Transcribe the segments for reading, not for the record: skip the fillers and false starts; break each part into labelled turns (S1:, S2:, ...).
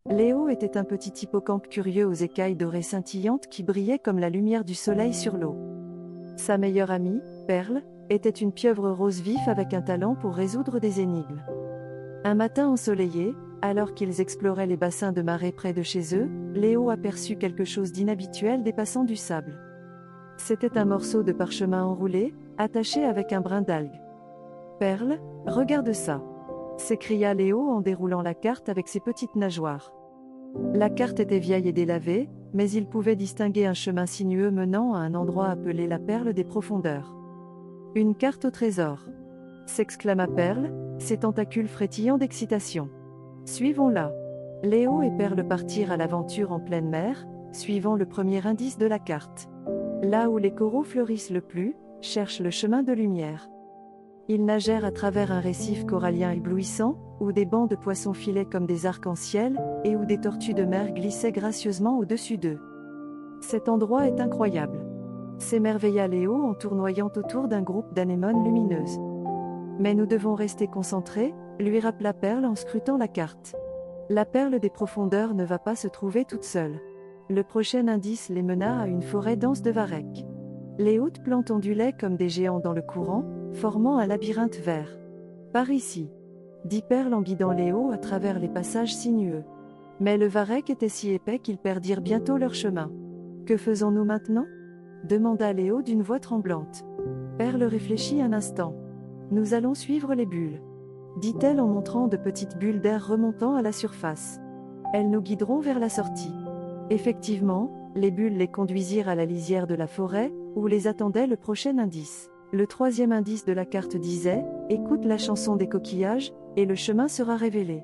S1: Léo était un petit hippocampe curieux aux écailles dorées scintillantes qui brillaient comme la lumière du soleil sur l'eau. Sa meilleure amie, Perle, était une pieuvre rose vif avec un talent pour résoudre des énigmes. Un matin ensoleillé, alors qu'ils exploraient les bassins de marée près de chez eux, Léo aperçut quelque chose d'inhabituel dépassant du sable. C'était un morceau de parchemin enroulé, attaché avec un brin d'algue. « Perle, regarde ça !» s'écria Léo en déroulant la carte avec ses petites nageoires. La carte était vieille et délavée, mais il pouvait distinguer un chemin sinueux menant à un endroit appelé la Perle des Profondeurs. « Une carte au trésor !» s'exclama Perle, ses tentacules frétillant d'excitation. « Suivons-la !» Léo et Perle partirent à l'aventure en pleine mer, suivant le premier indice de la carte. Là où les coraux fleurissent le plus, cherche le chemin de lumière. Ils nagèrent à travers un récif corallien éblouissant, où des bancs de poissons filaient comme des arcs-en-ciel, et où des tortues de mer glissaient gracieusement au-dessus d'eux. « Cet endroit est incroyable !» s'émerveilla Léo en tournoyant autour d'un groupe d'anémones lumineuses. « Mais nous devons rester concentrés », lui rappela Perle en scrutant la carte. La Perle des Profondeurs ne va pas se trouver toute seule. Le prochain indice les mena à une forêt dense de varechs. Les hautes plantes ondulaient comme des géants dans le courant, formant un labyrinthe vert. « Par ici !» dit Perle en guidant Léo à travers les passages sinueux. Mais le varech était si épais qu'ils perdirent bientôt leur chemin. « Que faisons-nous maintenant ?» demanda Léo d'une voix tremblante. Perle réfléchit un instant. « Nous allons suivre les bulles, » dit-elle en montrant de petites bulles d'air remontant à la surface. « Elles nous guideront vers la sortie. » Effectivement, les bulles les conduisirent à la lisière de la forêt, où les attendait le prochain indice. Le troisième indice de la carte disait « Écoute la chanson des coquillages, et le chemin sera révélé. »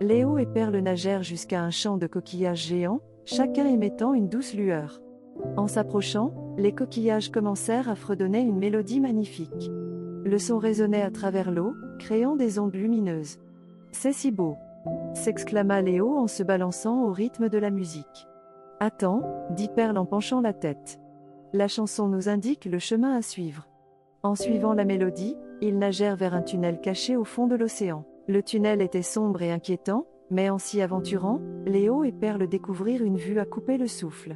S1: Léo et Perle nagèrent jusqu'à un champ de coquillages géants, chacun émettant une douce lueur. En s'approchant, les coquillages commencèrent à fredonner une mélodie magnifique. Le son résonnait à travers l'eau, créant des ondes lumineuses. « C'est si beau !» s'exclama Léo en se balançant au rythme de la musique. « Attends » dit Perle en penchant la tête. « La chanson nous indique le chemin à suivre. » En suivant la mélodie, ils nagèrent vers un tunnel caché au fond de l'océan. Le tunnel était sombre et inquiétant, mais en s'y aventurant, Léo et Perle découvrirent une vue à couper le souffle.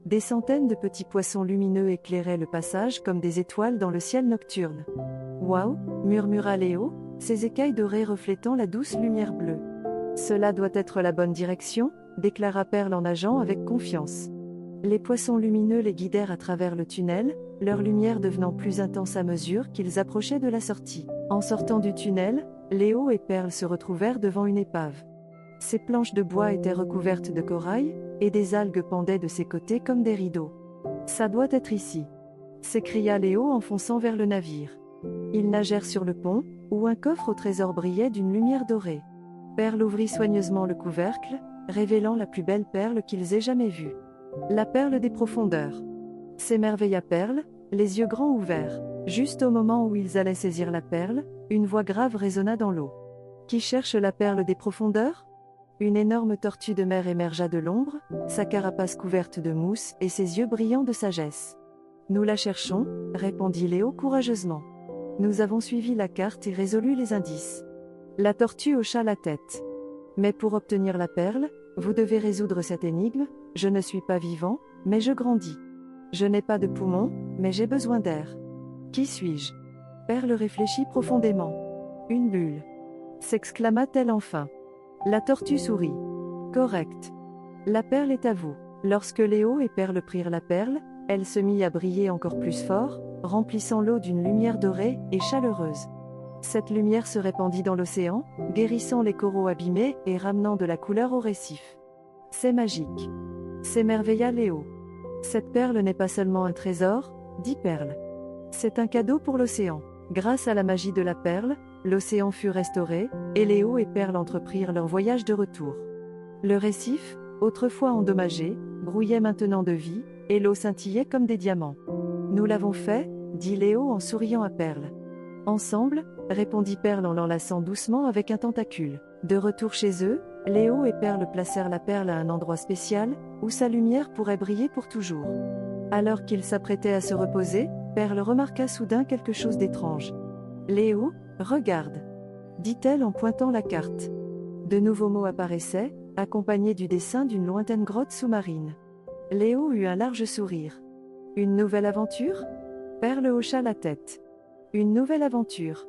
S1: Des centaines de petits poissons lumineux éclairaient le passage comme des étoiles dans le ciel nocturne. « Waouh !» murmura Léo, ses écailles dorées reflétant la douce lumière bleue. « Cela doit être la bonne direction », déclara Perle en nageant avec confiance. Les poissons lumineux les guidèrent à travers le tunnel, leur lumière devenant plus intense à mesure qu'ils approchaient de la sortie. En sortant du tunnel, Léo et Perle se retrouvèrent devant une épave. Ses planches de bois étaient recouvertes de corail, et des algues pendaient de ses côtés comme des rideaux. « Ça doit être ici !» s'écria Léo en fonçant vers le navire. Ils nagèrent sur le pont, où un coffre au trésor brillait d'une lumière dorée. Perle ouvrit soigneusement le couvercle, révélant la plus belle perle qu'ils aient jamais vue. La perle des profondeurs. S'émerveilla Perle, les yeux grands ouverts. Juste au moment où ils allaient saisir la perle, une voix grave résonna dans l'eau. « Qui cherche la perle des profondeurs ?» Une énorme tortue de mer émergea de l'ombre, sa carapace couverte de mousse et ses yeux brillants de sagesse. « Nous la cherchons », répondit Léo courageusement. « Nous avons suivi la carte et résolu les indices. » La tortue hocha la tête. « Mais pour obtenir la perle, vous devez résoudre cette énigme. Je ne suis pas vivant, mais je grandis. Je n'ai pas de poumons, mais j'ai besoin d'air. Qui suis-je » Perle réfléchit profondément. « Une bulle » s'exclama-t-elle enfin. La tortue sourit. « Correct. La perle est à vous. » Lorsque Léo et Perle prirent la perle, elle se mit à briller encore plus fort, remplissant l'eau d'une lumière dorée et chaleureuse. Cette lumière se répandit dans l'océan, guérissant les coraux abîmés et ramenant de la couleur au récif. « C'est magique !» s'émerveilla Léo. « Cette perle n'est pas seulement un trésor, » dit Perle. « C'est un cadeau pour l'océan. » Grâce à la magie de la perle, l'océan fut restauré, et Léo et Perle entreprirent leur voyage de retour. Le récif, autrefois endommagé, grouillait maintenant de vie, et l'eau scintillait comme des diamants. « Nous l'avons fait » dit Léo en souriant à Perle. « Ensemble » répondit Perle en l'enlaçant doucement avec un tentacule. De retour chez eux, Léo et Perle placèrent la perle à un endroit spécial, où sa lumière pourrait briller pour toujours. Alors qu'ils s'apprêtaient à se reposer, Perle remarqua soudain quelque chose d'étrange. « Léo, regarde » dit-elle en pointant la carte. De nouveaux mots apparaissaient, accompagné du dessin d'une lointaine grotte sous-marine. Léo eut un large sourire. Une nouvelle aventure? Perle hocha la tête. Une nouvelle aventure.